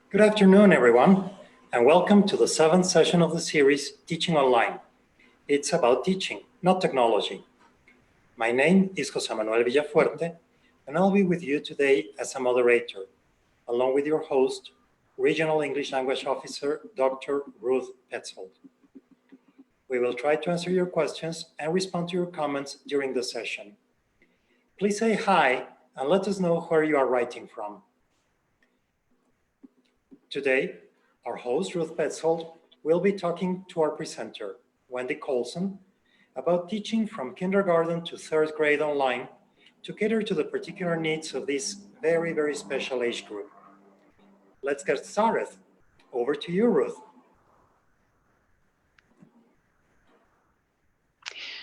Good afternoon, everyone, and welcome to the seventh session of the series, Teaching Online. It's about teaching, not technology. My name is José Manuel Villafuerte, and I'll be with you today as a moderator, along with your host, Regional English Language Officer, Dr. Ruth Petzold. We will try to answer your questions and respond to your comments during the session. Please say hi and let us know where you are writing from. Today, our host, Ruth Petzold, will be talking to our presenter, Wendy Colson, about teaching from kindergarten to third grade online to cater to the particular needs of this very, very special age group. Let's get started. Over to you, Ruth.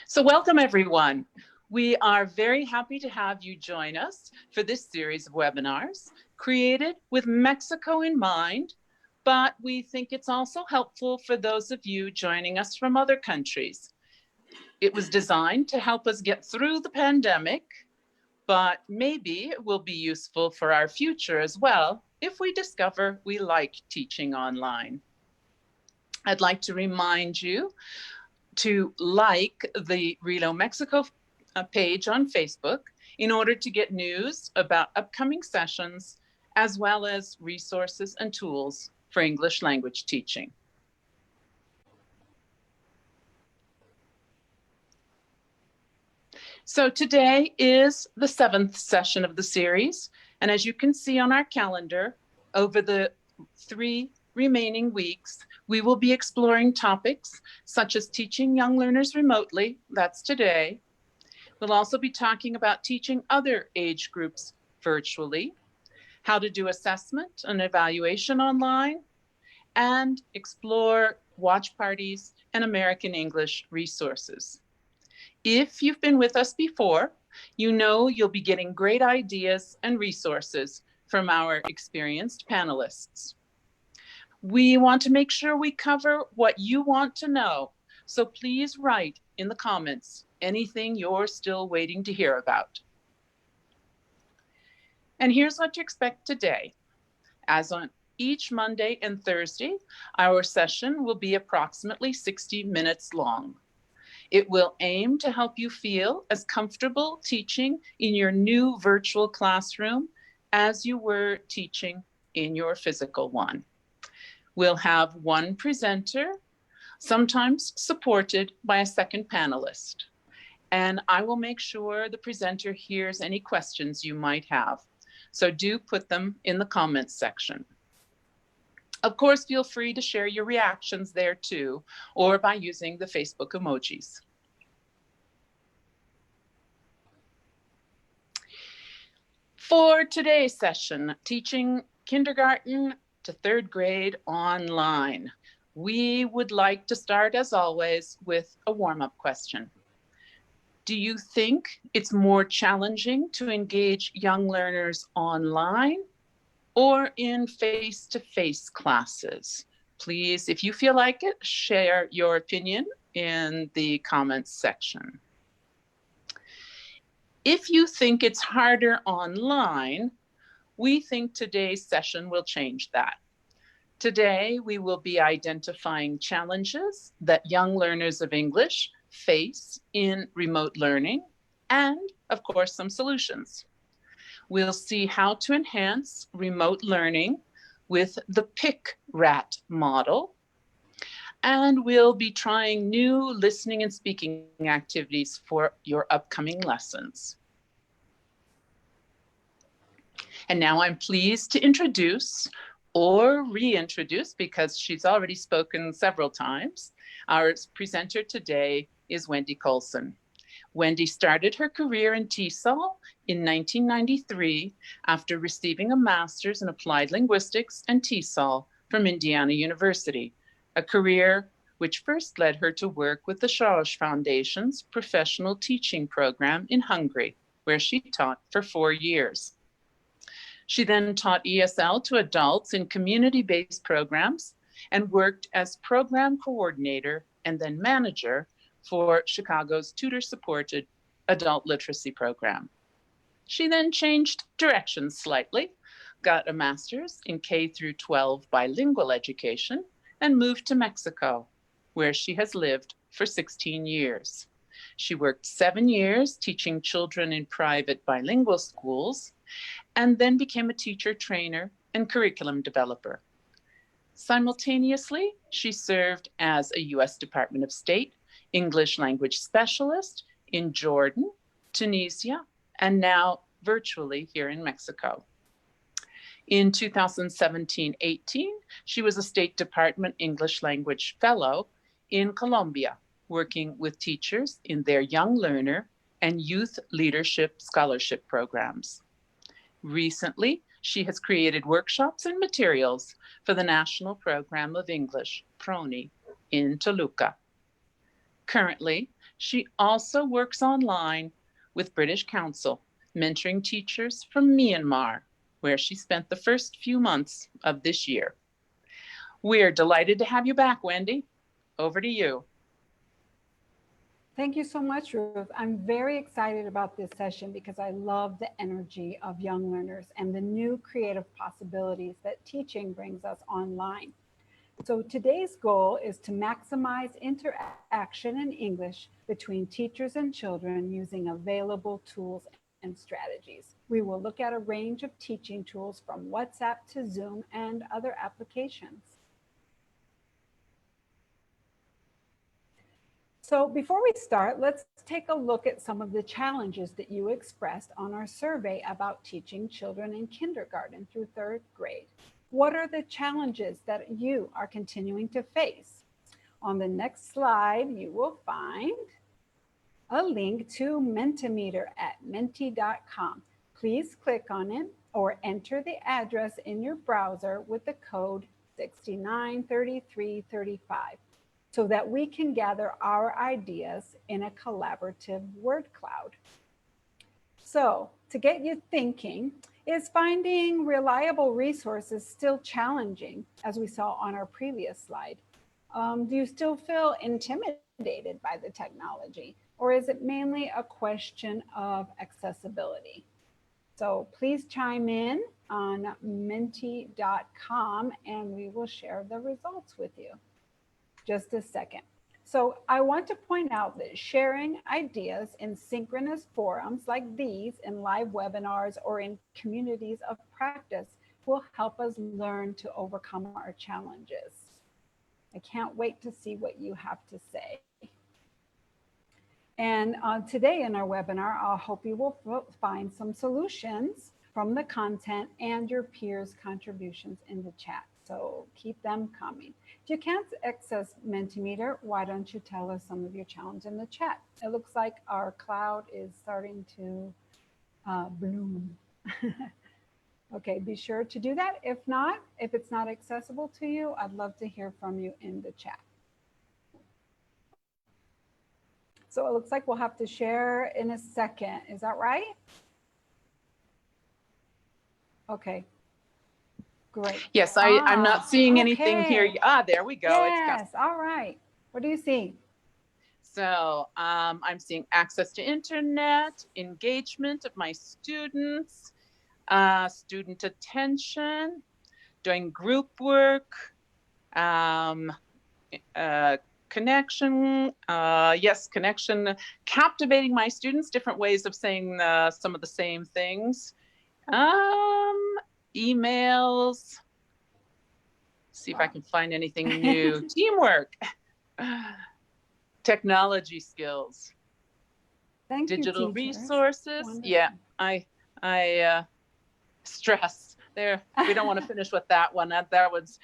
So welcome, everyone. We are very happy to have you join us for this series of webinars created with Mexico in mind, but we think it's also helpful for those of you joining us from other countries. It was designed to help us get through the pandemic, but maybe it will be useful for our future as well if we discover we like teaching online. I'd like to remind you to like the Relo Mexico page on Facebook in order to get news about upcoming sessions, as well as resources and tools for English language teaching. So today is the seventh session of the series, and as you can see on our calendar, over the 3 remaining weeks, we will be exploring topics such as teaching young learners remotely, that's today. We'll also be talking about teaching other age groups virtually, how to do assessment and evaluation online, and explore watch parties and American English resources. If you've been with us before, you know you'll be getting great ideas and resources from our experienced panelists. We want to make sure we cover what you want to know, so please write in the comments anything you're still waiting to hear about. And here's what to expect today. As on each Monday and Thursday, our session will be approximately 60 minutes long. It will aim to help you feel as comfortable teaching in your new virtual classroom as you were teaching in your physical one. We'll have one presenter, sometimes supported by a second panelist. And I will make sure the presenter hears any questions you might have. So do put them in the comments section. Of course, feel free to share your reactions there too, or by using the Facebook emojis. For today's session, teaching kindergarten to third grade online, we would like to start, as always, with a warm-up question. Do you think it's more challenging to engage young learners online or in face-to-face classes? Please, if you feel like it, share your opinion in the comments section. If you think it's harder online, we think today's session will change that. Today, we will be identifying challenges that young learners of English face in remote learning, and of course, some solutions. We'll see how to enhance remote learning with the Pic model, and we'll be trying new listening and speaking activities for your upcoming lessons. And now I'm pleased to introduce or reintroduce, because she's already spoken several times, our presenter today is Wendy Colson. Wendy started her career in TESOL in 1993 after receiving a master's in applied linguistics and TESOL from Indiana University, a career which first led her to work with the Soros Foundation's professional teaching program in Hungary, where she taught for 4 years. She then taught ESL to adults in community-based programs and worked as program coordinator and then manager for Chicago's tutor-supported adult literacy program. She then changed directions slightly, got a master's in K through 12 bilingual education, and moved to Mexico, where she has lived for 16 years. She worked 7 years teaching children in private bilingual schools, and then became a teacher trainer and curriculum developer. Simultaneously, she served as a U.S. Department of State English language specialist in Jordan, Tunisia, and now virtually here in Mexico. In 2017-18, she was a State Department English Language Fellow in Colombia, working with teachers in their Young Learner and Youth Leadership Scholarship programs. Recently, she has created workshops and materials for the National Program of English, PRONI, in Toluca. Currently, she also works online with British Council, mentoring teachers from Myanmar, where she spent the first few months of this year. We're delighted to have you back, Wendy. Over to you. Thank you so much, Ruth. I'm very excited about this session because I love the energy of young learners and the new creative possibilities that teaching brings us online. So today's goal is to maximize interaction in English between teachers and children using available tools and strategies. We will look at a range of teaching tools from WhatsApp to Zoom and other applications. So before we start, let's take a look at some of the challenges that you expressed on our survey about teaching children in kindergarten through 3rd grade. What are the challenges that you are continuing to face? On the next slide, you will find a link to Mentimeter at menti.com. Please click on it or enter the address in your browser with the code 693335 so that we can gather our ideas in a collaborative word cloud. So to get you thinking, is finding reliable resources still challenging, as we saw on our previous slide? Do you still feel intimidated by the technology, or is it mainly a question of accessibility? So please chime in on menti.com and we will share the results with you. Just a second. So I want to point out that sharing ideas in synchronous forums like these in live webinars or in communities of practice will help us learn to overcome our challenges. I can't wait to see what you have to say. And today in our webinar, I hope you will find some solutions from the content and your peers' contributions in the chat. So keep them coming. If you can't access Mentimeter, why don't you tell us some of your challenge in the chat? It looks like our cloud is starting to bloom. Okay, be sure to do that. If not, if it's not accessible to you, I'd love to hear from you in the chat. So it looks like we'll have to share in a second. Is that right? Okay. Great. Yes, I'm not seeing anything here. There we go. Yes, all right. What do you see? So I'm seeing access to internet, engagement of my students, student attention, doing group work, connection, yes, connection, captivating my students, different ways of saying some of the same things. Emails, see if I can find anything new. Teamwork, technology skills, Thank digital you, resources. Wonderful. Yeah, I stress there. We don't want to finish with that one. That one's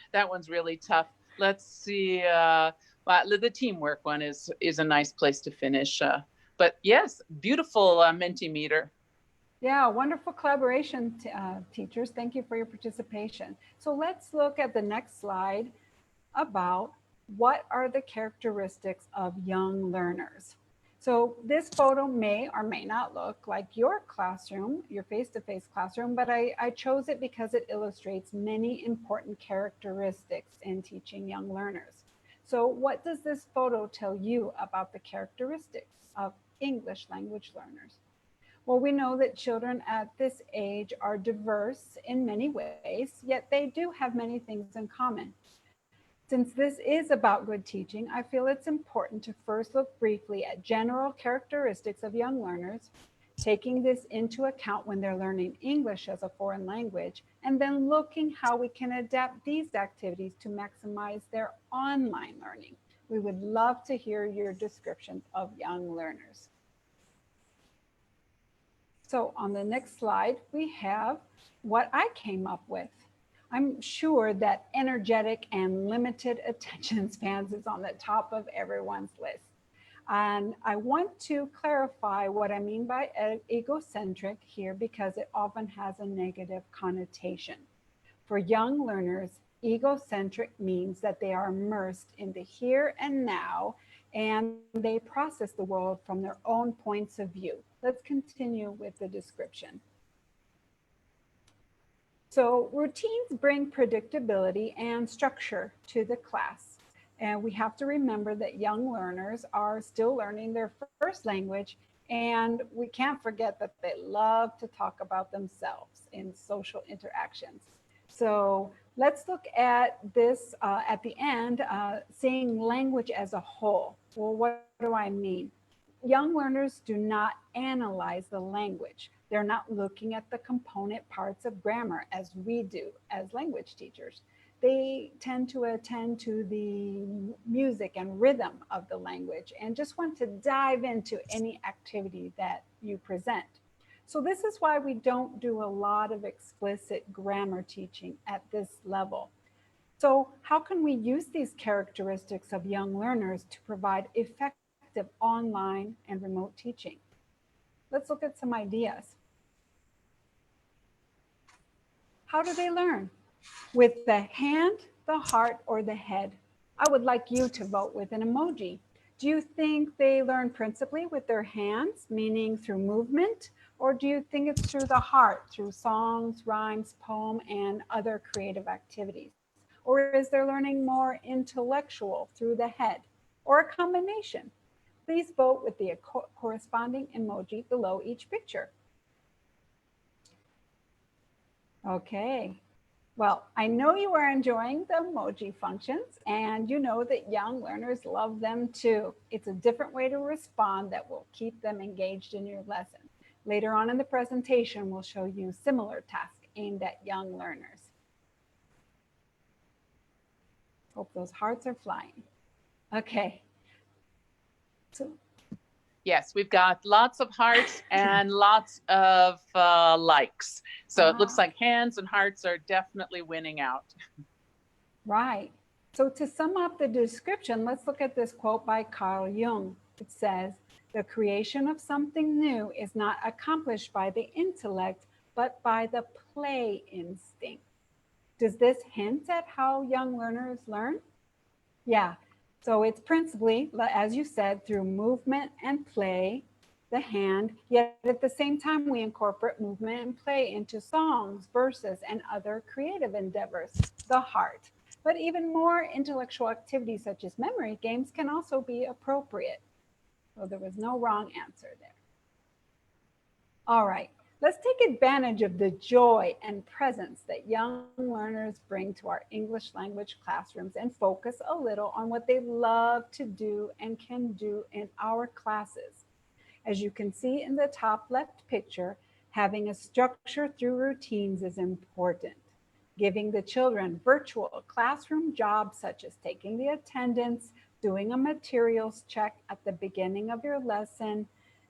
really tough. Let's see. The teamwork one is a nice place to finish. But yes, beautiful Mentimeter. Yeah, wonderful collaboration, teachers. Thank you for your participation. So let's look at the next slide about what are the characteristics of young learners. So this photo may or may not look like your classroom, your face-to-face classroom, but I chose it because it illustrates many important characteristics in teaching young learners. So what does this photo tell you about the characteristics of English language learners? Well, we know that children at this age are diverse in many ways, yet they do have many things in common. Since this is about good teaching, I feel it's important to first look briefly at general characteristics of young learners, taking this into account when they're learning English as a foreign language, and then looking how we can adapt these activities to maximize their online learning. We would love to hear your descriptions of young learners. So on the next slide, we have what I came up with. I'm sure that energetic and limited attention spans is on the top of everyone's list. And I want to clarify what I mean by egocentric here because it often has a negative connotation. For young learners, egocentric means that they are immersed in the here and now and they process the world from their own points of view. Let's continue with the description. So routines bring predictability and structure to the class. And we have to remember that young learners are still learning their first language, and we can't forget that they love to talk about themselves in social interactions. So let's look at this at the end, seeing language as a whole. Well, what do I mean? Young learners do not analyze the language. They're not looking at the component parts of grammar as we do as language teachers. They tend to attend to the music and rhythm of the language and just want to dive into any activity that you present. So this is why we don't do a lot of explicit grammar teaching at this level. So how can we use these characteristics of young learners to provide effective online and remote teaching? Let's look at some ideas. How do they learn? With the hand, the heart, or the head? I would like you to vote with an emoji. Do you think they learn principally with their hands, meaning through movement? Or do you think it's through the heart, through songs, rhymes, poem, and other creative activities? Or is their learning more intellectual through the head? Or a combination? Please vote with the corresponding emoji below each picture. Okay. Well, I know you are enjoying the emoji functions and you know that young learners love them too. It's a different way to respond that will keep them engaged in your lesson. Later on in the presentation, we'll show you similar tasks aimed at young learners. Hope those hearts are flying. Okay. So Yes, we've got lots of hearts and lots of likes. So it looks like hands and hearts are definitely winning out. Right. So to sum up the description, let's look at this quote by Carl Jung. It says, "The creation of something new is not accomplished by the intellect, but by the play instinct." Does this hint at how young learners learn? Yeah. So it's principally, as you said, through movement and play, the hand, yet at the same time, we incorporate movement and play into songs, verses, and other creative endeavors, the heart. But even more intellectual activities such as memory games can also be appropriate. So there was no wrong answer there. All right. Let's take advantage of the joy and presence that young learners bring to our English language classrooms and focus a little on what they love to do and can do in our classes. As you can see in the top left picture, having a structure through routines is important. Giving the children virtual classroom jobs such as taking the attendance, doing a materials check at the beginning of your lesson,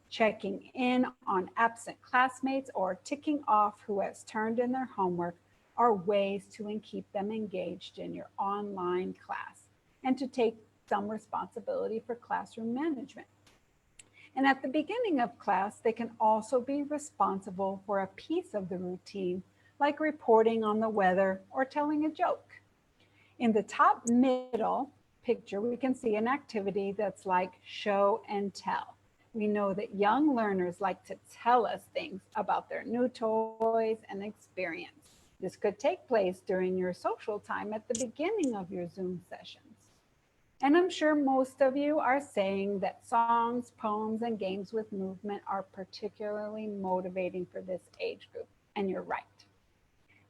checking in on absent classmates, or ticking off who has turned in their homework are ways to keep them engaged in your online class and to take some responsibility for classroom management. And at the beginning of class, they can also be responsible for a piece of the routine, like reporting on the weather or telling a joke. In the top middle picture, we can see an activity that's like show and tell. We know that young learners like to tell us things about their new toys and experience. This could take place during your social time at the beginning of your Zoom sessions. And I'm sure most of you are saying that songs, poems, and games with movement are particularly motivating for this age group. And you're right.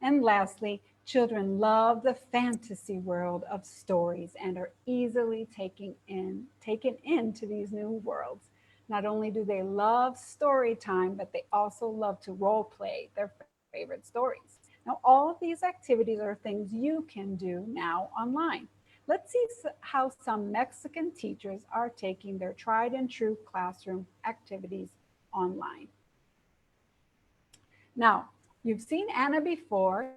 And lastly, children love the fantasy world of stories and are easily taken into these new worlds. Not only do they love story time, but they also love to role play their favorite stories. Now, all of these activities are things you can do now online. Let's see how some Mexican teachers are taking their tried and true classroom activities online. Now, you've seen Anna before,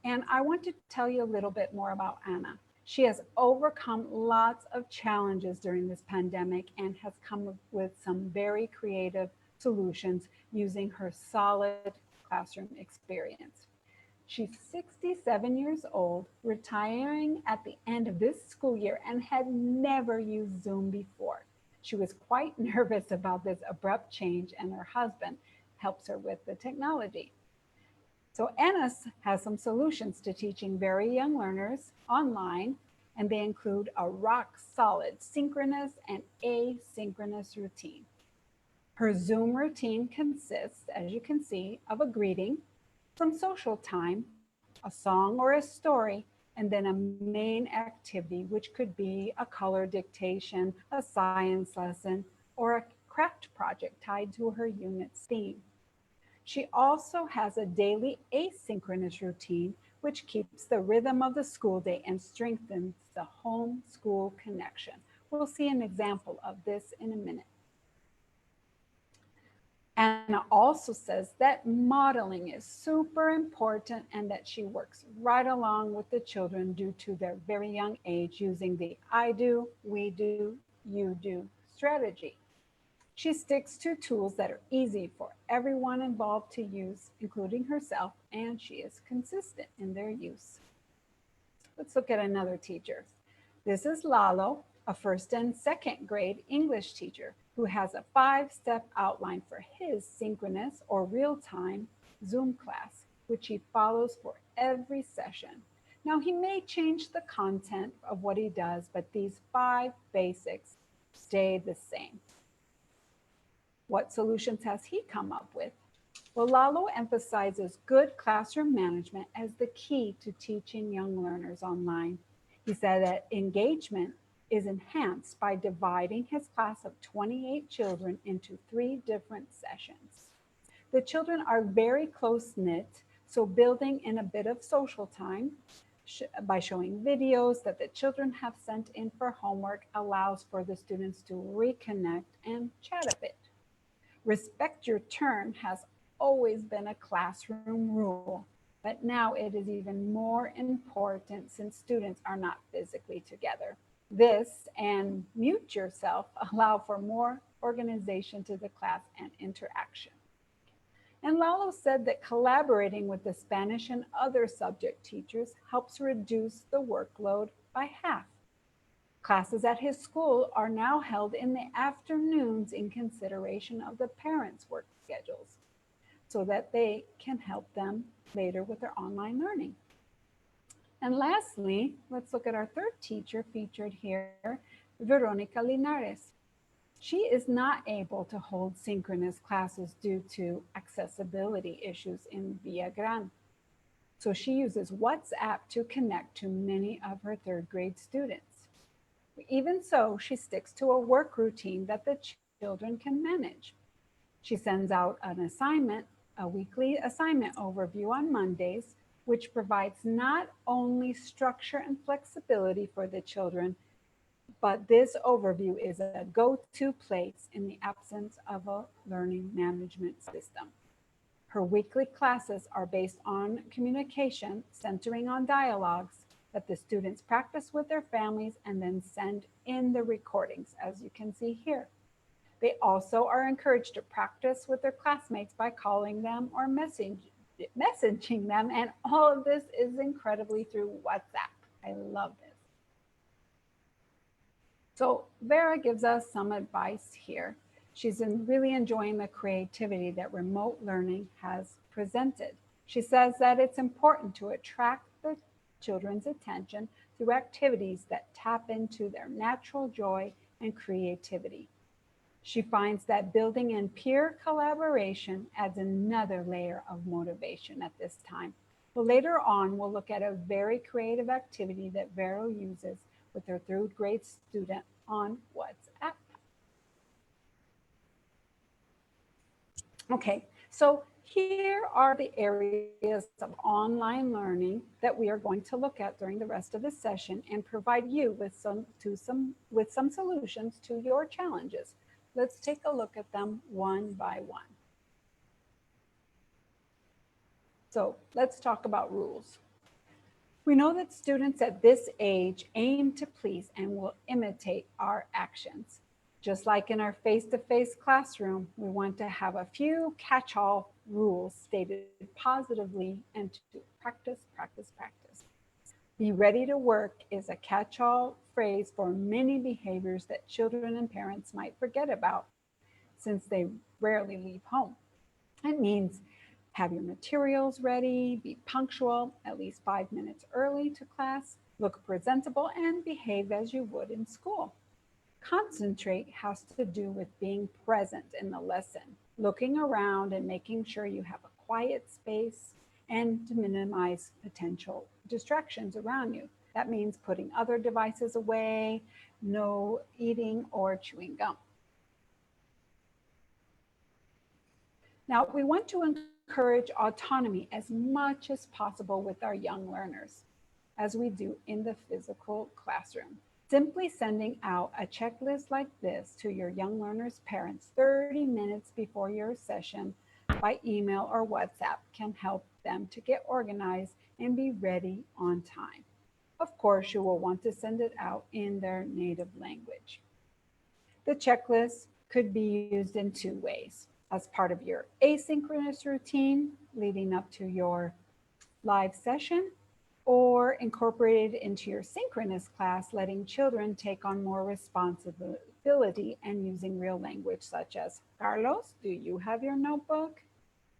and I want to tell you a little bit more about Anna. She has overcome lots of challenges during this pandemic and has come up with some very creative solutions using her solid classroom experience. She's 67 years old, retiring at the end of this school year, and had never used Zoom before. She was quite nervous about this abrupt change, and her husband helps her with the technology. So Anna has some solutions to teaching very young learners online, and they include a rock solid synchronous and asynchronous routine. Her Zoom routine consists, as you can see, of a greeting, some social time, a song or a story, and then a main activity, which could be a color dictation, a science lesson, or a craft project tied to her unit's theme. She also has a daily asynchronous routine, which keeps the rhythm of the school day and strengthens the home-school connection. We'll see an example of this in a minute. Anna also says that modeling is super important and that she works right along with the children due to their very young age using the I do, we do, you do strategy. She sticks to tools that are easy for everyone involved to use, including herself, and she is consistent in their use. Let's look at another teacher. This is Lalo, a first and second grade English teacher who has a 5-step outline for his synchronous or real-time Zoom class, which he follows for every session. Now, he may change the content of what he does, but these 5 basics stay the same. What solutions has he come up with? Well, Lalo emphasizes good classroom management as the key to teaching young learners online. He said that engagement is enhanced by dividing his class of 28 children into 3 different sessions. The children are very close-knit, so building in a bit of social time by showing videos that the children have sent in for homework allows for the students to reconnect and chat a bit. Respect your turn has always been a classroom rule, but now it is even more important since students are not physically together. This and mute yourself allow for more organization to the class and interaction. And Lalo said that collaborating with the Spanish and other subject teachers helps reduce the workload by half. Classes at his school are now held in the afternoons in consideration of the parents' work schedules so that they can help them later with their online learning. And lastly, let's look at our third teacher featured here, Veronica Linares. She is not able to hold synchronous classes due to accessibility issues in Villagran. So she uses WhatsApp to connect to many of her 3rd grade students. Even so, she sticks to a work routine that the children can manage. She sends out an assignment, a weekly assignment overview on Mondays, which provides not only structure and flexibility for the children, but this overview is a go-to place in the absence of a learning management system. Her weekly classes are based on communication, centering on dialogues that the students practice with their families and then send in the recordings, as you can see here. They also are encouraged to practice with their classmates by calling them or messaging them, and all of this is incredibly through WhatsApp. I love this. So Vera gives us some advice here. She's really enjoying the creativity that remote learning has presented. She says that it's important to attract the children's attention through activities that tap into their natural joy and creativity. She finds that building in peer collaboration adds another layer of motivation at this time. Well, later on, we'll look at a very creative activity that Vero uses with her third grade student on WhatsApp. Okay, so here are the areas of online learning that we are going to look at during the rest of the session and provide you with some solutions to your challenges. Let's take a look at them one by one. So let's talk about rules. We know that students at this age aim to please and will imitate our actions. Just like in our face-to-face classroom, we want to have a few catch-all rules stated positively and to practice, practice, practice. Be ready to work is a catch-all phrase for many behaviors that children and parents might forget about since they rarely leave home. It means have your materials ready, be punctual, at least 5 minutes early to class, look presentable, and behave as you would in school. Concentrate has to do with being present in the lesson, looking around and making sure you have a quiet space and to minimize potential distractions around you. That means putting other devices away, no eating or chewing gum. Now, we want to encourage autonomy as much as possible with our young learners, as we do in the physical classroom. Simply sending out a checklist like this to your young learners' parents 30 minutes before your session by email or WhatsApp can help them to get organized and be ready on time. Of course, you will want to send it out in their native language. The checklist could be used in two ways: as part of your asynchronous routine leading up to your live session, or incorporated into your synchronous class, letting children take on more responsibility and using real language such as, Carlos, do you have your notebook?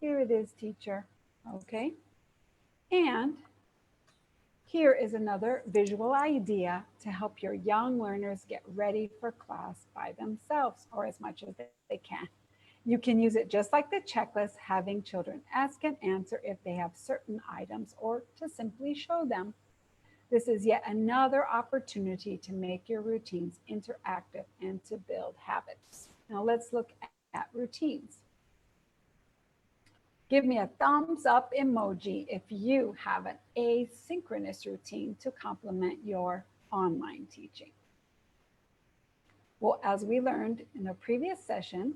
Here it is, teacher. Okay. And here is another visual idea to help your young learners get ready for class by themselves or as much as they can. You can use it just like the checklist, having children ask and answer if they have certain items or to simply show them. This is yet another opportunity to make your routines interactive and to build habits. Now let's look at routines. Give me a thumbs up emoji if you have an asynchronous routine to complement your online teaching. Well, as we learned in a previous session,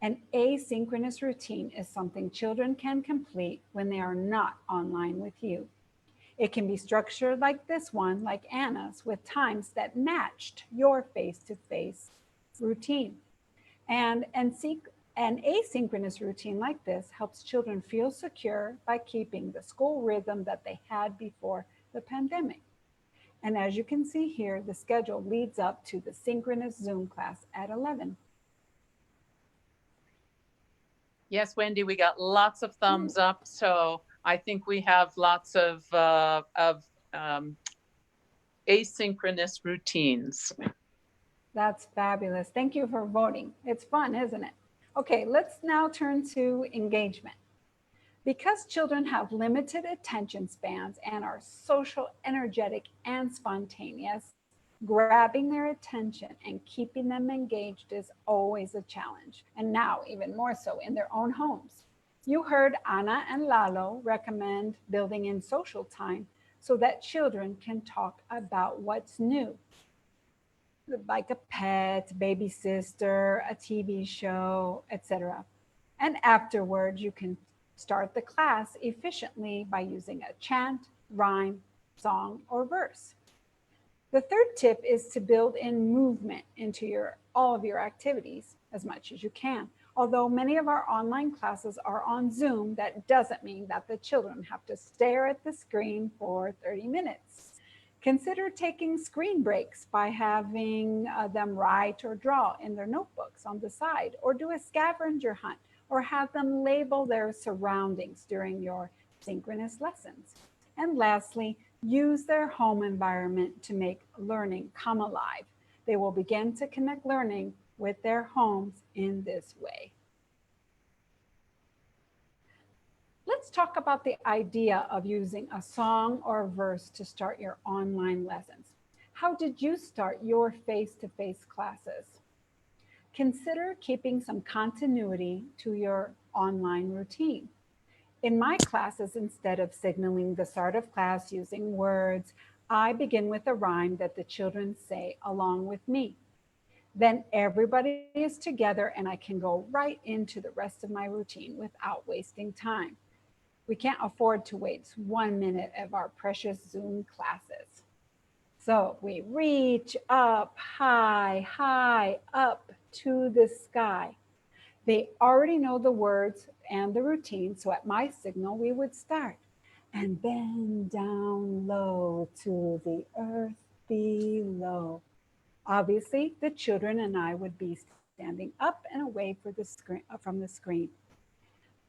an asynchronous routine is something children can complete when they are not online with you. It can be structured like this one, like Anna's, with times that matched your face-to-face routine. And an asynchronous routine like this helps children feel secure by keeping the school rhythm that they had before the pandemic. And as you can see here, the schedule leads up to the synchronous Zoom class at 11. Yes, Wendy, we got lots of thumbs up. So I think we have lots of asynchronous routines. That's fabulous. Thank you for voting. It's fun, isn't it? Okay, let's now turn to engagement. Because children have limited attention spans and are social, energetic, and spontaneous, grabbing their attention and keeping them engaged is always a challenge, and now even more so in their own homes. You heard Anna and Lalo recommend building in social time so that children can talk about what's new, like a pet, baby sister, a TV show, etc. And afterwards, you can start the class efficiently by using a chant, rhyme, song, or verse. The third tip is to build in movement into all of your activities as much as you can. Although many of our online classes are on Zoom, that doesn't mean that the children have to stare at the screen for 30 minutes. Consider taking screen breaks by having them write or draw in their notebooks on the side, or do a scavenger hunt, or have them label their surroundings during your synchronous lessons. And lastly, use their home environment to make learning come alive. They will begin to connect learning with their homes in this way. Let's talk about the idea of using a song or a verse to start your online lessons. How did you start your face-to-face classes? Consider keeping some continuity to your online routine. In my classes, instead of signaling the start of class using words, I begin with a rhyme that the children say along with me. Then everybody is together and I can go right into the rest of my routine without wasting time. We can't afford to waste 1 minute of our precious Zoom classes. So we reach up high, high, up to the sky. They already know the words and the routine, so at my signal, we would start. And bend down low to the earth below. Obviously, the children and I would be standing up and away from the screen.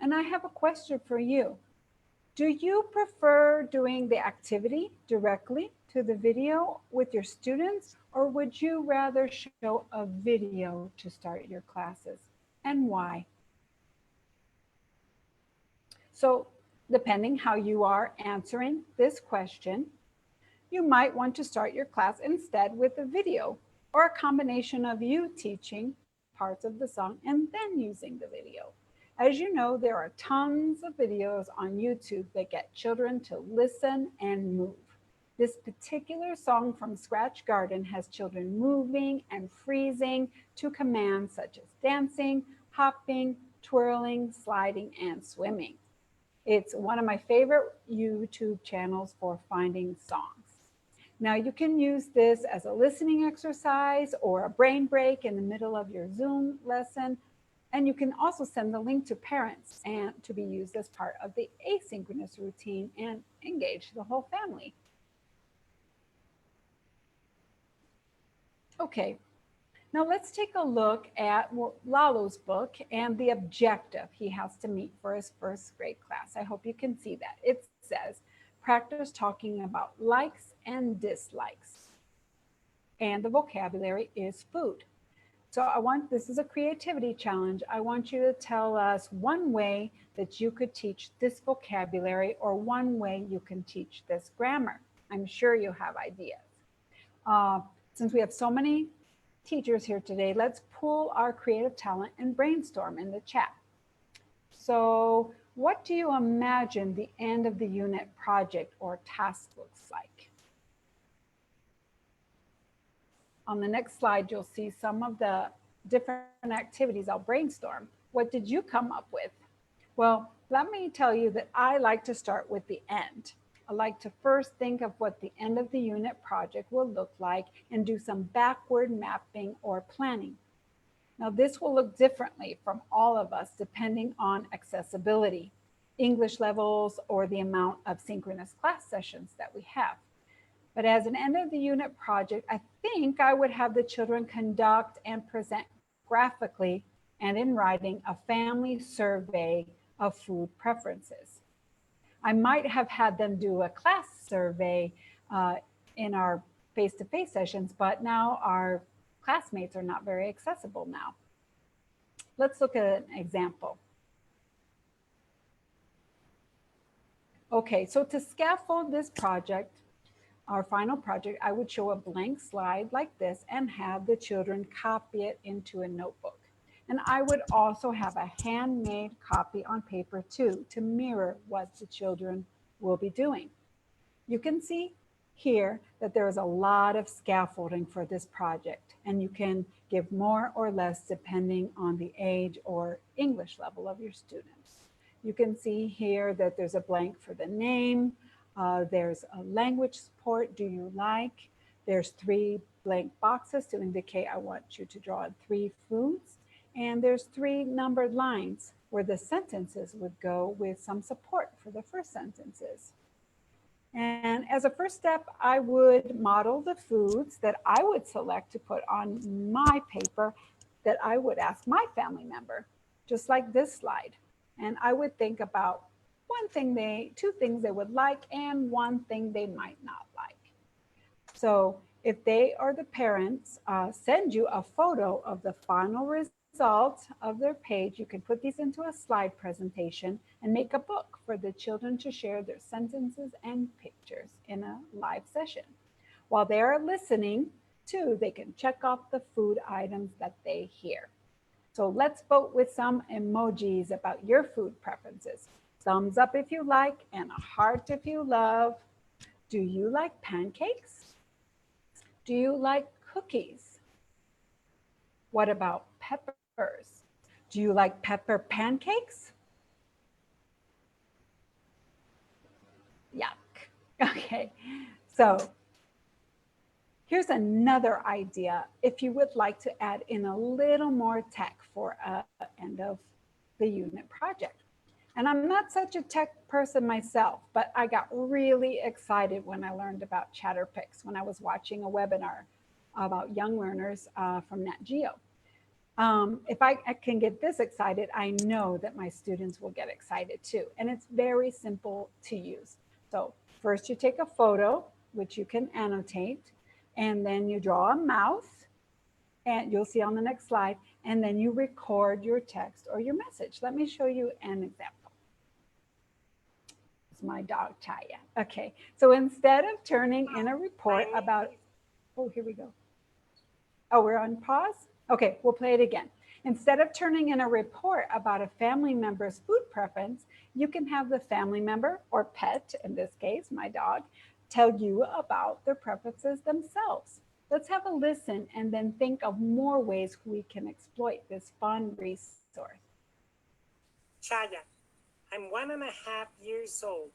And I have a question for you. Do you prefer doing the activity directly to the video with your students, or would you rather show a video to start your classes, and why? So, depending how you are answering this question, you might want to start your class instead with a video or a combination of you teaching parts of the song and then using the video. As you know, there are tons of videos on YouTube that get children to listen and move. This particular song from Scratch Garden has children moving and freezing to commands such as dancing, hopping, twirling, sliding, and swimming. It's one of my favorite YouTube channels for finding songs. Now you can use this as a listening exercise or a brain break in the middle of your Zoom lesson. And you can also send the link to parents and to be used as part of the asynchronous routine and engage the whole family. Okay, now let's take a look at Lalo's book and the objective he has to meet for his first grade class. I hope you can see that. It says, practice talking about likes and dislikes. And the vocabulary is food. So this is a creativity challenge. I want you to tell us one way that you could teach this vocabulary or one way you can teach this grammar. I'm sure you have ideas. Since we have so many teachers here today, let's pool our creative talent and brainstorm in the chat. So what do you imagine the end of the unit project or task looks like? On the next slide, you'll see some of the different activities I'll brainstorm. What did you come up with? Well, let me tell you that I like to start with the end. I like to first think of what the end of the unit project will look like and do some backward mapping or planning. Now, this will look differently from all of us depending on accessibility, English levels, or the amount of synchronous class sessions that we have. But as an end of the unit project, I think I would have the children conduct and present graphically and in writing a family survey of food preferences. I might have had them do a class survey in our face-to-face sessions, but now our classmates are not very accessible now. Let's look at an example. Okay, so to scaffold this project, our final project, I would show a blank slide like this and have the children copy it into a notebook. And I would also have a handmade copy on paper too, to mirror what the children will be doing. You can see here that there is a lot of scaffolding for this project, and you can give more or less depending on the age or English level of your students. You can see here that there's a blank for the name, there's a language support, do you like? There's 3 blank boxes to indicate I want you to draw 3 foods. And there's 3 numbered lines where the sentences would go with some support for the first sentences. And as a first step, I would model the foods that I would select to put on my paper that I would ask my family member, just like this slide. And I would think about two things they would like and one thing they might not like. So if they or the parents send you a photo of the final results of their page, you can put these into a slide presentation and make a book for the children to share their sentences and pictures in a live session. While they are listening too, they can check off the food items that they hear. So let's vote with some emojis about your food preferences. Thumbs up if you like and a heart if you love. Do you like pancakes? Do you like cookies? What about peppers? Do you like pepper pancakes? Yuck. Okay, so here's another idea if you would like to add in a little more tech for an end of the unit project. And I'm not such a tech person myself, but I got really excited when I learned about Pics when I was watching a webinar about young learners from Nat Geo. If I can get this excited, I know that my students will get excited too. And it's very simple to use. So first you take a photo, which you can annotate, and then you draw a mouth, and you'll see on the next slide, and then you record your text or your message. Let me show you an example. It's my dog, Chaya. Okay, so instead of turning in a report about, oh, here we go. Oh, we're on pause? Okay, we'll play it again. Instead of turning in a report about a family member's food preference, you can have the family member or pet, in this case, my dog, tell you about their preferences themselves. Let's have a listen and then think of more ways we can exploit this fun resource. Chaya, I'm 1.5 years old.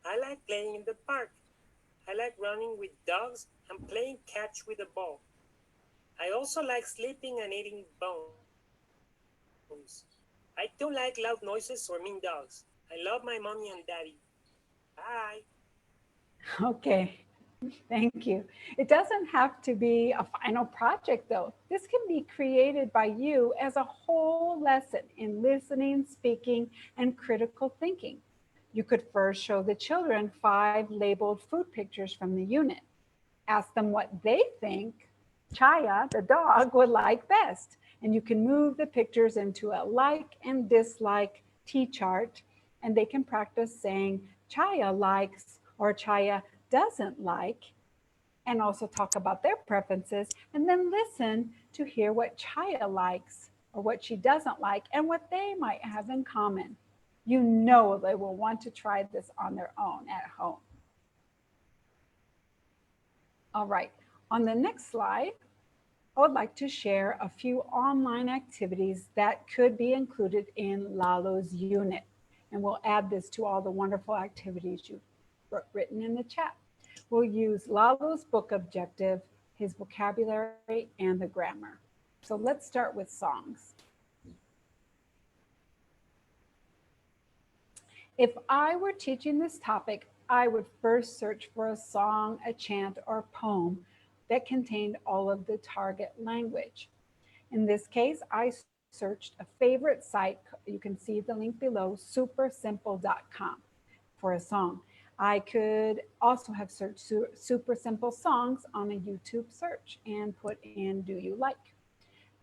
I like playing in the park. I like running with dogs and playing catch with a ball. I also like sleeping and eating bones. I don't like loud noises or mean dogs. I love my mommy and daddy. Bye. Okay, thank you. It doesn't have to be a final project though. This can be created by you as a whole lesson in listening, speaking, and critical thinking. You could first show the children 5 labeled food pictures from the unit. Ask them what they think Chaya, the dog, would like best. And you can move the pictures into a like and dislike T-chart, and they can practice saying Chaya likes or Chaya doesn't like, and also talk about their preferences, and then listen to hear what Chaya likes or what she doesn't like and what they might have in common. You know they will want to try this on their own at home. All right, on the next slide, I would like to share a few online activities that could be included in Lalo's unit. And we'll add this to all the wonderful activities you've written in the chat. We'll use Lalo's book objective, his vocabulary, and the grammar. So let's start with songs. If I were teaching this topic, I would first search for a song, a chant, or a poem that contained all of the target language. In this case, I searched a favorite site. You can see the link below, supersimple.com, for a song. I could also have searched super simple songs on a YouTube search and put in Do You Like.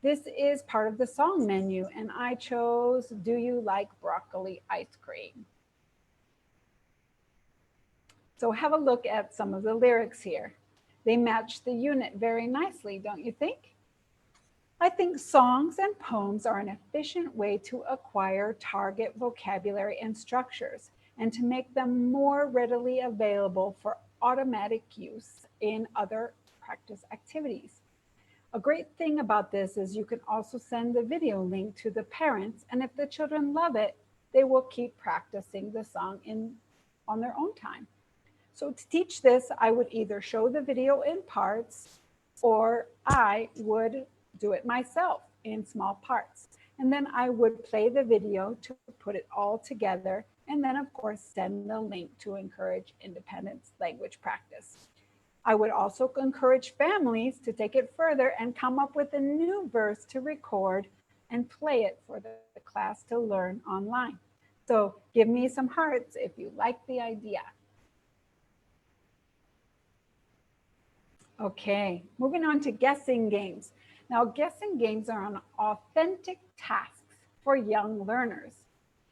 This is part of the song menu, and I chose Do You Like Broccoli Ice Cream? So have a look at some of the lyrics here. They match the unit very nicely, don't you think? I think songs and poems are an efficient way to acquire target vocabulary and structures and to make them more readily available for automatic use in other practice activities. A great thing about this is you can also send the video link to the parents, and if the children love it, they will keep practicing the song on their own time. So to teach this, I would either show the video in parts or I would do it myself in small parts. And then I would play the video to put it all together. And then of course, send the link to encourage independent language practice. I would also encourage families to take it further and come up with a new verse to record and play it for the class to learn online. So give me some hearts if you like the idea. Okay, moving on to guessing games. Now, guessing games are an authentic tasks for young learners.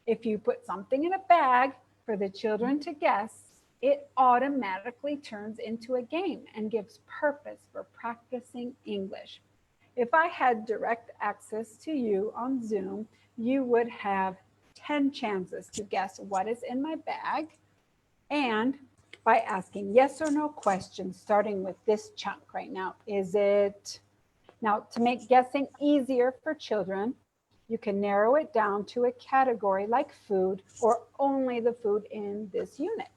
If you put something in a bag for the children to guess, it automatically turns into a game and gives purpose for practicing English. If I had direct access to you on Zoom, you would have 10 chances to guess what is in my bag, and by asking yes or no questions, starting with this chunk right now. Now, to make guessing easier for children, you can narrow it down to a category like food or only the food in this unit.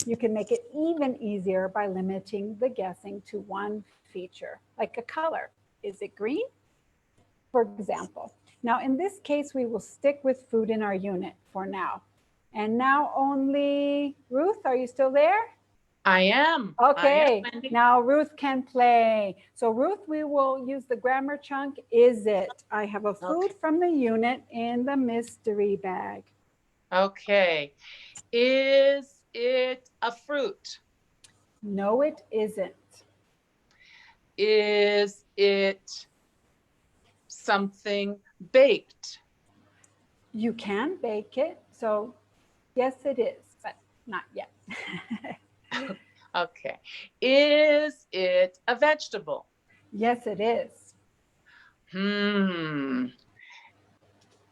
You can make it even easier by limiting the guessing to one feature, like a color. Is it green? For example. Now, in this case, we will stick with food in our unit for now. And now only Ruth, are you still there? I am. Okay, I am, Wendy. now Ruth can play. So Ruth, we will use the grammar chunk. Is it? I have a food from the unit in the mystery bag. Okay. Is it a fruit? No, it isn't. Is it something baked? You can bake it. So yes, it is, but not yet. Okay. Is it a vegetable? Yes, it is.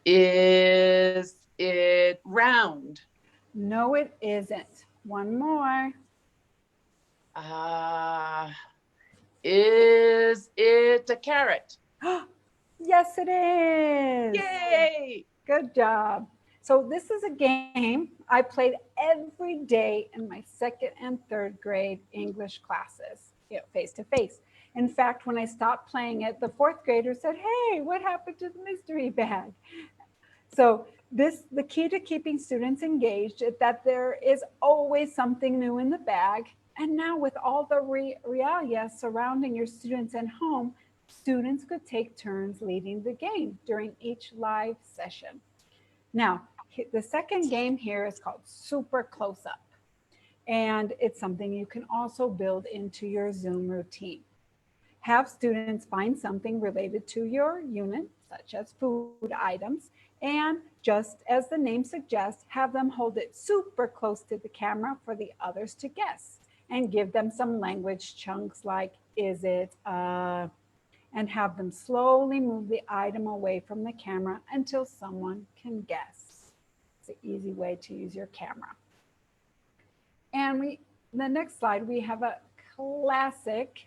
Is it round? No, it isn't. One more. Is it a carrot? Yes, it is. Yay! Good job. So this is a game I played every day in my second and third grade English classes, face to face. In fact, when I stopped playing it, the fourth grader said, "Hey, what happened to the mystery bag?" So the key to keeping students engaged is that there is always something new in the bag. And now with all the realia surrounding your students at home, students could take turns leading the game during each live session. Now, the second game here is called Super Close Up. And it's something you can also build into your Zoom routine. Have students find something related to your unit, such as food items, and just as the name suggests, have them hold it super close to the camera for the others to guess, and give them some language chunks like, is it, and have them slowly move the item away from the camera until someone can guess. It's an easy way to use your camera. And the next slide, we have a classic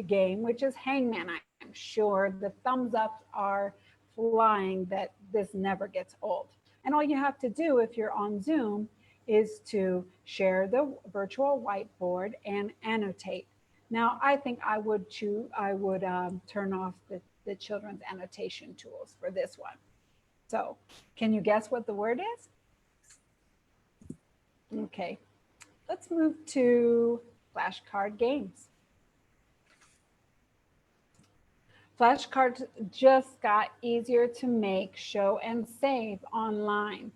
game, which is Hangman. I'm sure the thumbs ups are flying that this never gets old. And all you have to do if you're on Zoom is to share the virtual whiteboard and annotate. Now, I think I would turn off the children's annotation tools for this one. So can you guess what the word is? Okay, let's move to Flashcard Games. Flashcards just got easier to make, show, and save online.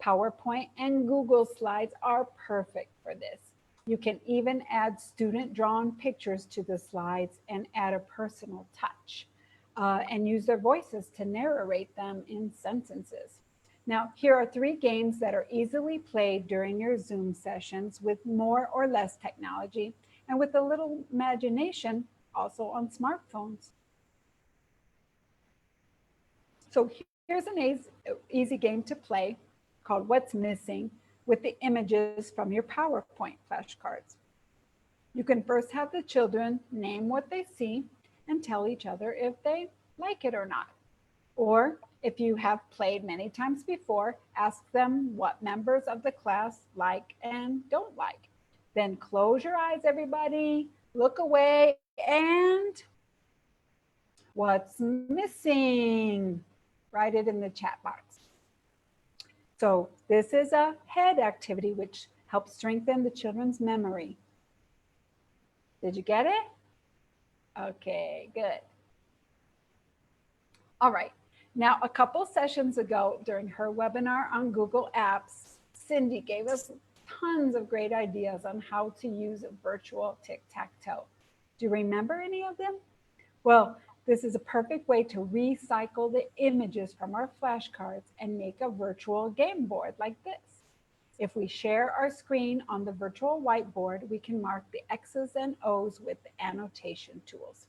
PowerPoint and Google Slides are perfect for this. You can even add student-drawn pictures to the slides and add a personal touch, and use their voices to narrate them in sentences. Now, here are 3 games that are easily played during your Zoom sessions with more or less technology, and with a little imagination, also on smartphones. So here's an easy game to play called What's Missing, with the images from your PowerPoint flashcards. You can first have the children name what they see and tell each other if they like it or not. Or if you have played many times before, ask them what members of the class like and don't like. Then close your eyes, everybody, look away, and what's missing? Write it in the chat box. So this is a head activity which helps strengthen the children's memory. Did you get it? Okay, good. All right, Now, a couple sessions ago during her webinar on Google Apps, Cindy gave us tons of great ideas on how to use virtual tic-tac-toe. Do you remember any of them? Well, this is a perfect way to recycle the images from our flashcards and make a virtual game board like this. If we share our screen on the virtual whiteboard, we can mark the X's and O's with the annotation tools.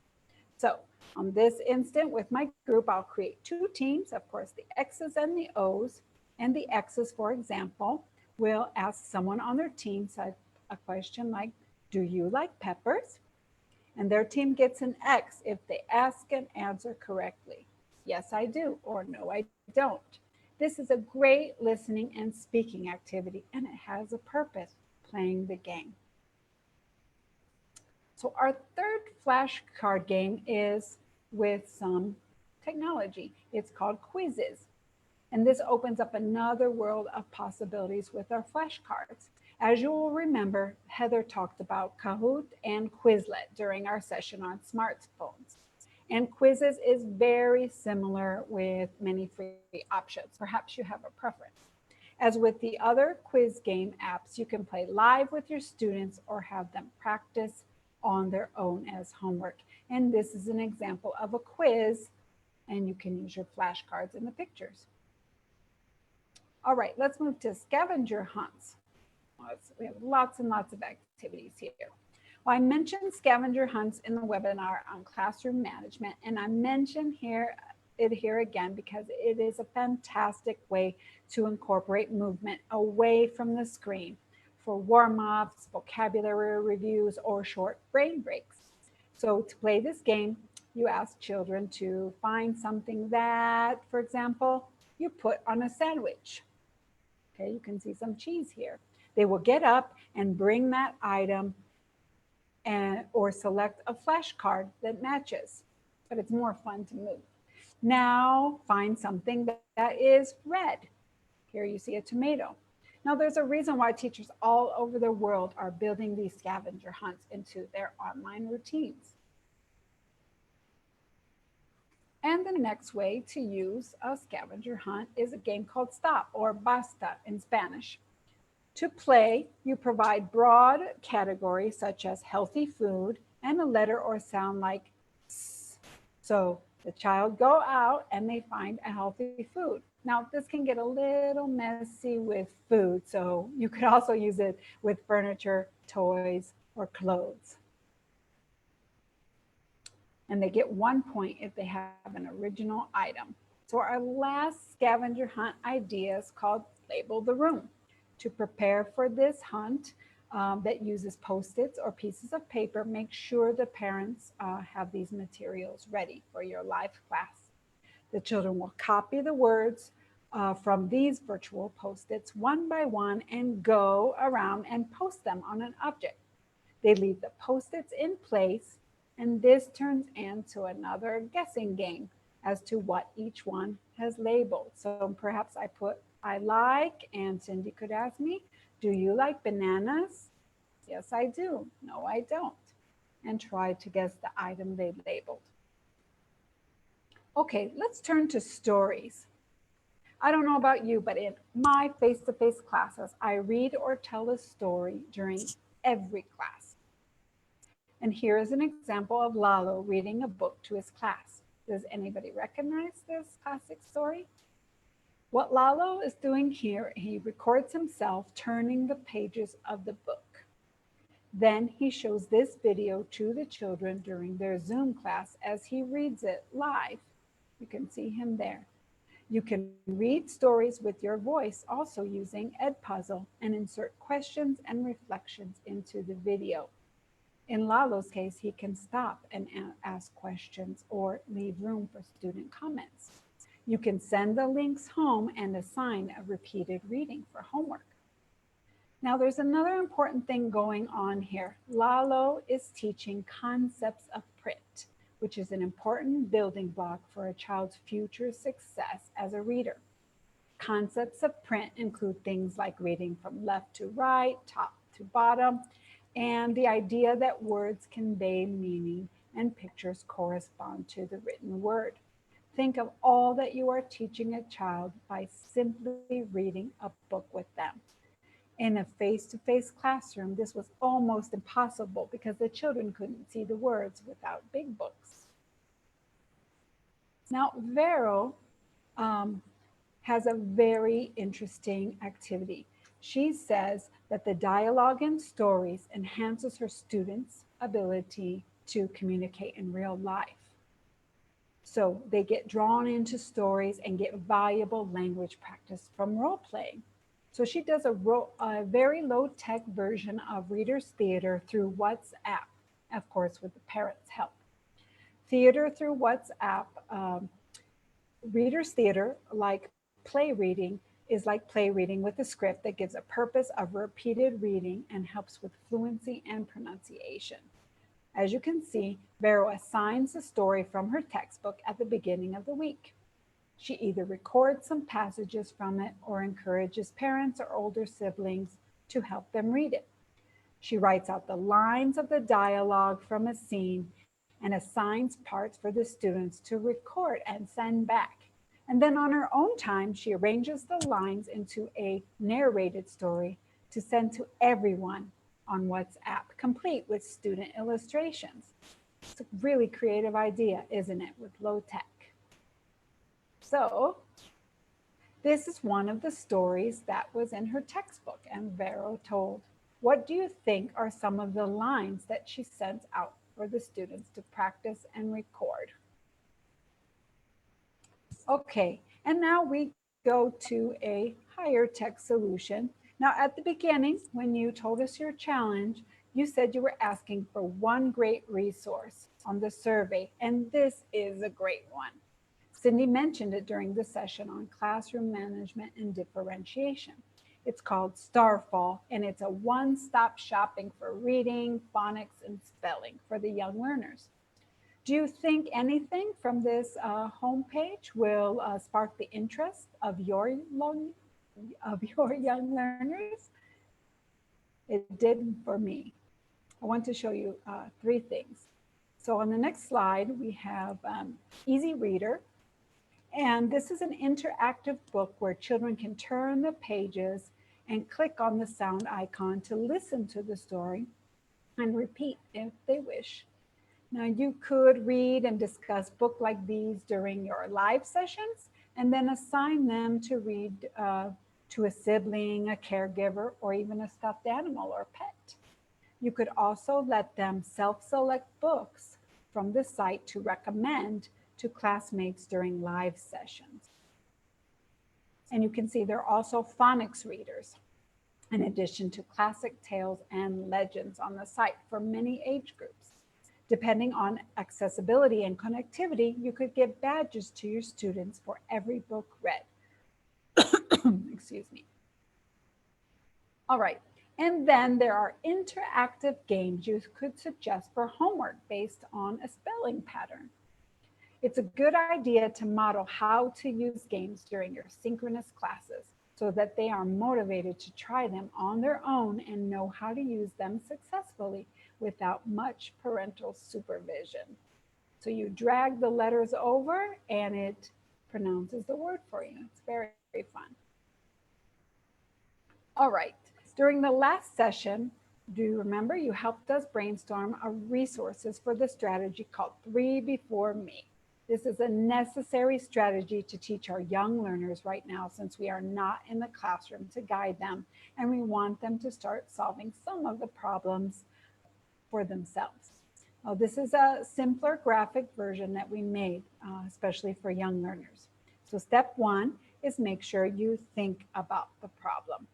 So on this instant with my group, I'll create two teams, of course, the X's and the O's. And the X's, for example, will ask someone on their team a question like, do you like peppers? And their team gets an X if they ask and answer correctly. Yes, I do, or no, I don't. This is a great listening and speaking activity, and it has a purpose, playing the game. So our third flashcard game is with some technology. It's called quizzes. And this opens up another world of possibilities with our flashcards. As you will remember, Heather talked about Kahoot and Quizlet during our session on smartphones. And quizzes is very similar with many free options. Perhaps you have a preference. As with the other quiz game apps, you can play live with your students or have them practice on their own as homework. And this is an example of a quiz, and you can use your flashcards in the pictures. All right, let's move to scavenger hunts. We have lots and lots of activities here. Well, I mentioned scavenger hunts in the webinar on classroom management, and I mention it here again because it is a fantastic way to incorporate movement away from the screen for warm-ups, vocabulary reviews, or short brain breaks. So to play this game, you ask children to find something that, for example, you put on a sandwich. Okay, you can see some cheese here. They will get up and bring that item or select a flashcard that matches, but it's more fun to move. Now find something that is red. Here you see a tomato. Now there's a reason why teachers all over the world are building these scavenger hunts into their online routines. And the next way to use a scavenger hunt is a game called Stop, or Basta in Spanish. To play, you provide broad categories such as healthy food and a letter or sound like S. So the child go out and they find a healthy food. Now this can get a little messy with food, so you could also use it with furniture, toys, or clothes. And they get 1 point if they have an original item. So our last scavenger hunt idea is called Label the Room. To prepare for this hunt that uses Post-its or pieces of paper, make sure the parents have these materials ready for your live class. The children will copy the words from these virtual Post-its one by one and go around and post them on an object. They leave the Post-its in place, and this turns into another guessing game as to what each one has labeled. So perhaps I put I like, and Cindy could ask me, do you like bananas? Yes, I do. No, I don't. And try to guess the item they labeled. Okay, let's turn to stories. I don't know about you, but in my face-to-face classes, I read or tell a story during every class. And here is an example of Lalo reading a book to his class. Does anybody recognize this classic story? What Lalo is doing here, he records himself turning the pages of the book. Then he shows this video to the children during their Zoom class as he reads it live. You can see him there. You can read stories with your voice also using Edpuzzle and insert questions and reflections into the video. In Lalo's case, he can stop and ask questions or leave room for student comments. You can send the links home and assign a repeated reading for homework. Now there's another important thing going on here. Lalo is teaching concepts of print, which is an important building block for a child's future success as a reader. Concepts of print include things like reading from left to right, top to bottom, and the idea that words convey meaning and pictures correspond to the written word. Think of all that you are teaching a child by simply reading a book with them. In a face-to-face classroom, this was almost impossible because the children couldn't see the words without big books. Now, Vero has a very interesting activity. She says that the dialogue in stories enhances her students' ability to communicate in real life. So they get drawn into stories and get valuable language practice from role playing. So she does a very low-tech version of Reader's Theater through WhatsApp, of course, with the parents' help. Theater through WhatsApp, Reader's Theater, like play reading, is like play reading with a script that gives a purpose of repeated reading and helps with fluency and pronunciation. As you can see, Vero assigns a story from her textbook at the beginning of the week. She either records some passages from it or encourages parents or older siblings to help them read it. She writes out the lines of the dialogue from a scene and assigns parts for the students to record and send back. And then on her own time, she arranges the lines into a narrated story to send to everyone on WhatsApp, complete with student illustrations. It's a really creative idea, isn't it, with low tech? So this is one of the stories that was in her textbook and Vero told. What do you think are some of the lines that she sends out for the students to practice and record? Okay, and now we go to a higher tech solution. Now at the beginning, when you told us your challenge, you said you were asking for one great resource on the survey, and this is a great one. Cindy mentioned it during the session on classroom management and differentiation. It's called Starfall, and it's a one-stop shopping for reading, phonics, and spelling for the young learners. Do you think anything from this homepage will spark the interest of your young learners? It did for me. I want to show you 3 things. So on the next slide, we have Easy Reader. And this is an interactive book where children can turn the pages and click on the sound icon to listen to the story and repeat if they wish. Now you could read and discuss books like these during your live sessions and then assign them to read to a sibling, a caregiver, or even a stuffed animal or pet. You could also let them self-select books from the site to recommend to classmates during live sessions. And you can see there are also phonics readers, in addition to classic tales and legends on the site for many age groups. Depending on accessibility and connectivity, you could give badges to your students for every book read. Excuse me. All right, and then there are interactive games you could suggest for homework based on a spelling pattern. It's a good idea to model how to use games during your synchronous classes so that they are motivated to try them on their own and know how to use them successfully without much parental supervision. So you drag the letters over and it pronounces the word for you. It's very, very fun. All right, during the last session, do you remember you helped us brainstorm resources for the strategy called 3 Before Me. This is a necessary strategy to teach our young learners right now since we are not in the classroom to guide them and we want them to start solving some of the problems for themselves. Now, this is a simpler graphic version that we made, especially for young learners. So step 1 is make sure you think about the problem.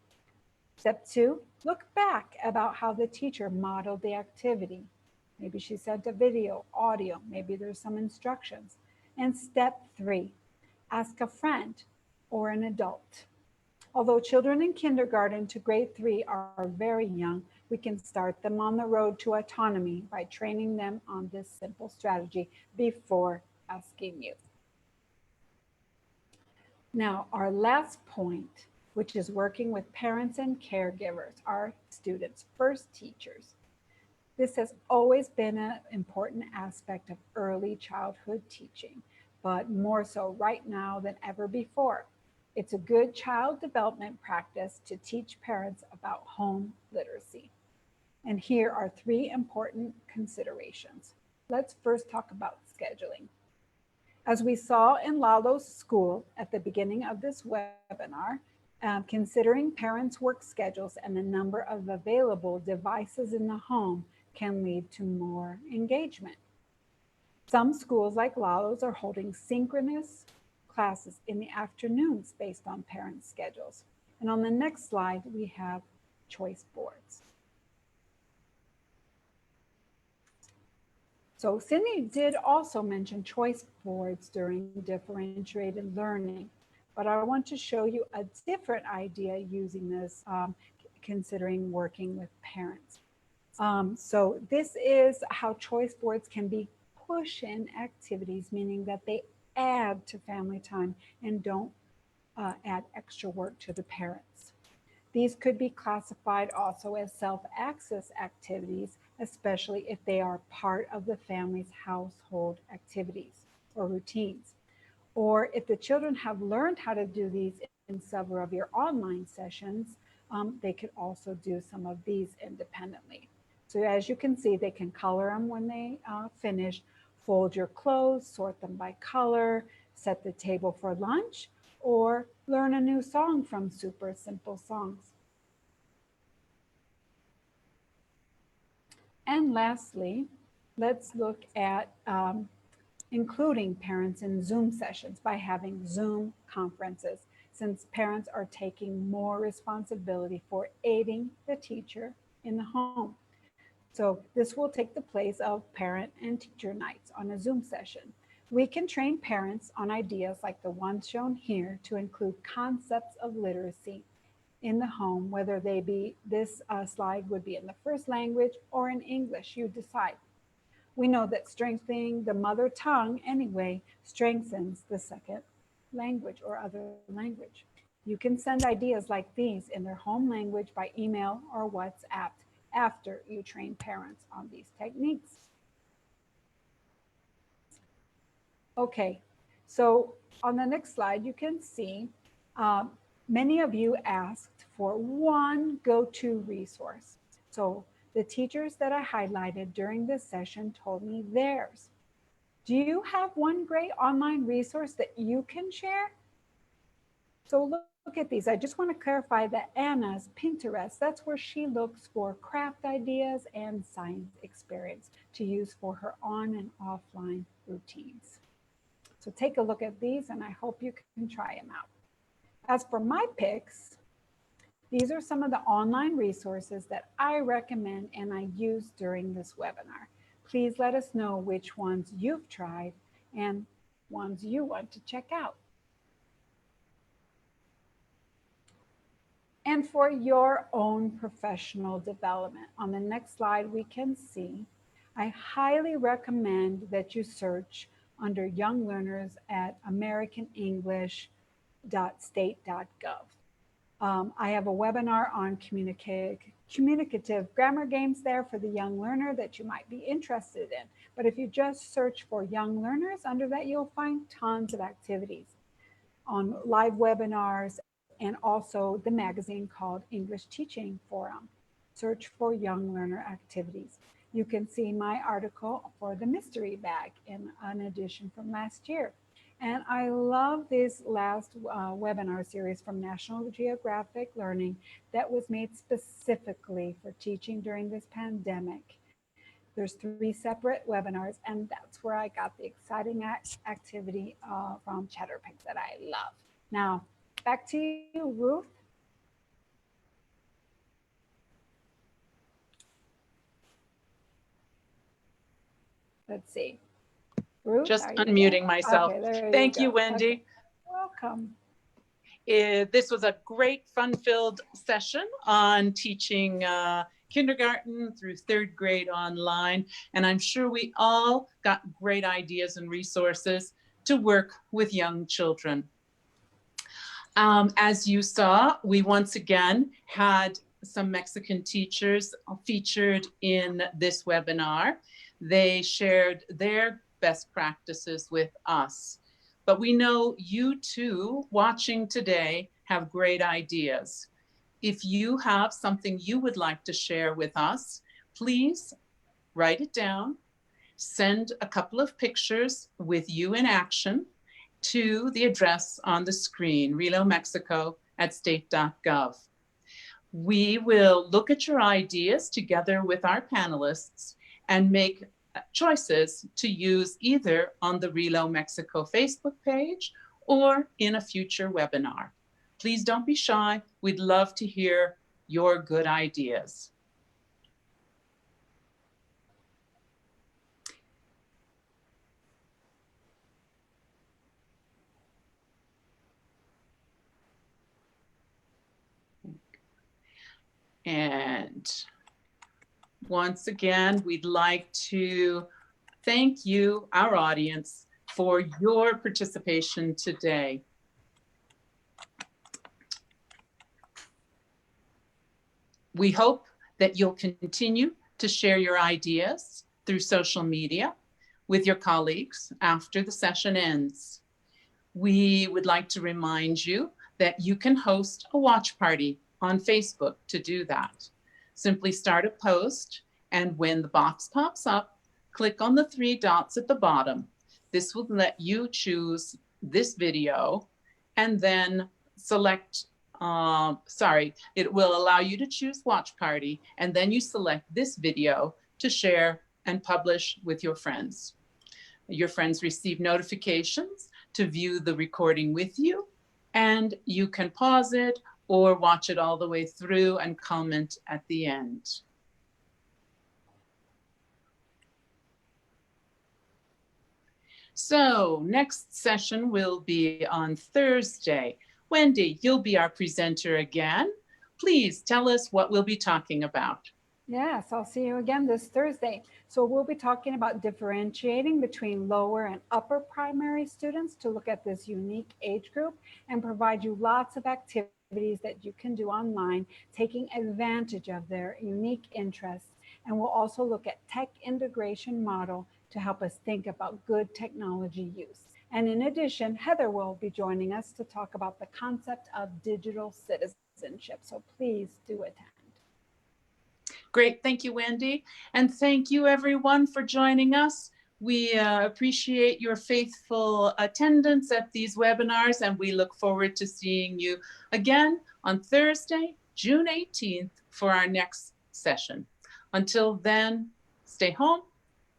Step 2, look back about how the teacher modeled the activity. Maybe she sent a video, audio, maybe there's some instructions. And step 3, ask a friend or an adult. Although children in kindergarten to grade 3 are very young, we can start them on the road to autonomy by training them on this simple strategy before asking you. Now, our last point, which is working with parents and caregivers, our students' first teachers. This has always been an important aspect of early childhood teaching. but more so right now than ever before. It's a good child development practice to teach parents about home literacy. And here are 3 important considerations. Let's first talk about scheduling. As we saw in Lalo's school at the beginning of this webinar, considering parents' work schedules and the number of available devices in the home can lead to more engagement. Some schools like Lalo's are holding synchronous classes in the afternoons based on parents' schedules. And on the next slide, we have choice boards. So Cindy did also mention choice boards during differentiated learning, but I want to show you a different idea using this, considering working with parents. So this is how choice boards can be push-in activities, meaning that they add to family time and don't add extra work to the parents. These could be classified also as self-access activities, especially if they are part of the family's household activities or routines. Or if the children have learned how to do these in several of your online sessions, they could also do some of these independently. So as you can see, they can color them when they finish, fold your clothes, sort them by color, set the table for lunch, or learn a new song from super simple songs. And lastly, let's look at including parents in Zoom sessions by having Zoom conferences, since parents are taking more responsibility for aiding the teacher in the home. So this will take the place of parent and teacher nights on a Zoom session. We can train parents on ideas like the ones shown here to include concepts of literacy in the home, whether they be, this slide would be in the first language or in English, you decide. We know that strengthening the mother tongue anyway strengthens the second language or other language. You can send ideas like these in their home language by email or WhatsApp after you train parents on these techniques. Okay, so on the next slide, you can see many of you asked for one go-to resource. So the teachers that I highlighted during this session told me theirs. Do you have one great online resource that you can share? So look at these. I just want to clarify that Anna's Pinterest, that's where she looks for craft ideas and science experience to use for her on and offline routines. So take a look at these and I hope you can try them out. As for my picks, these are some of the online resources that I recommend and I use during this webinar. Please let us know which ones you've tried and ones you want to check out. And for your own professional development, on the next slide we can see, I highly recommend that you search under Young Learners at americanenglish.state.gov. I have a webinar on communicative grammar games there for the young learner that you might be interested in. But if you just search for Young Learners, under that you'll find tons of activities on live webinars and also the magazine called English Teaching Forum. Search for Young Learner activities. You can see my article for the mystery bag in an edition from last year. And I love this last webinar series from National Geographic Learning that was made specifically for teaching during this pandemic. There's 3 separate webinars, and that's where I got the exciting activity from Chatterpix that I love. Now, back to you, Ruth. Let's see. Ruth, Just unmuting myself. Okay, Thank you, Wendy. Okay. Welcome. This was a great fun-filled session on teaching kindergarten through 3rd grade online. And I'm sure we all got great ideas and resources to work with young children. As you saw, we once again had some Mexican teachers featured in this webinar. They shared their best practices with us. but we know you too watching today have great ideas. If you have something you would like to share with us, please write it down, send a couple of pictures with you in action to the address on the screen, relomexico@state.gov. We will look at your ideas together with our panelists and make choices to use either on the Relo Mexico Facebook page or in a future webinar. Please don't be shy. We'd love to hear your good ideas. And once again, we'd like to thank you, our audience, for your participation today. We hope that you'll continue to share your ideas through social media with your colleagues after the session ends. We would like to remind you that you can host a watch party on Facebook to do that. Simply start a post, and when the box pops up, click on the 3 dots at the bottom. This will let you choose this video and then select, it will allow you to choose watch party, and then you select this video to share and publish with your friends. Your friends receive notifications to view the recording with you, and you can pause it or watch it all the way through and comment at the end. So next session will be on Thursday. Wendy, you'll be our presenter again. Please tell us what we'll be talking about. Yes, I'll see you again this Thursday. So we'll be talking about differentiating between lower and upper primary students to look at this unique age group and provide you lots of activities that you can do online, taking advantage of their unique interests. And we'll also look at tech integration model to help us think about good technology use. And in addition, Heather will be joining us to talk about the concept of digital citizenship. So please do attend. Great, thank you, Wendy. And thank you everyone for joining us. We appreciate your faithful attendance at these webinars, and we look forward to seeing you again on Thursday, June 18th for our next session. Until then, stay home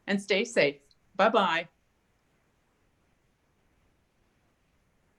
and stay safe. Bye-bye.